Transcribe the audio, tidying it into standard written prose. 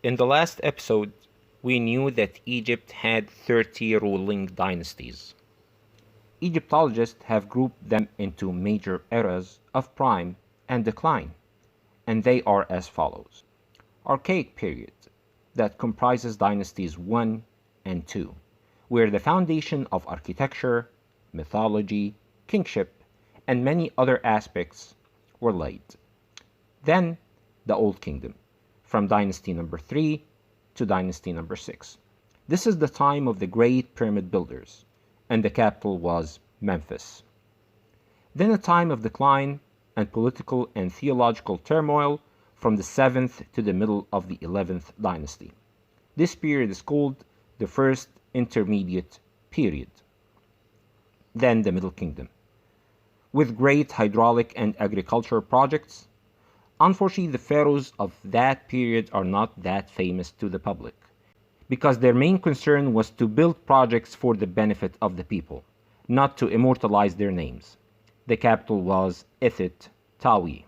In the last episode, we knew that Egypt had 30 ruling dynasties. Egyptologists have grouped them into major eras of prime and decline, and they are as follows. Archaic period, that comprises dynasties 1 and 2, where the foundation of architecture, mythology, kingship, and many other aspects were laid. Then, the Old Kingdom, from dynasty number 3 to dynasty number 6. This is the time of the great pyramid builders, and the capital was Memphis. Then a time of decline and political and theological turmoil from the 7th to the middle of the 11th dynasty. This period is called the First Intermediate Period. Then the Middle Kingdom, with great hydraulic and agricultural projects. Unfortunately, the pharaohs of that period are not that famous to the public, because their main concern was to build projects for the benefit of the people, not to immortalize their names. The capital was Ethit Tawi.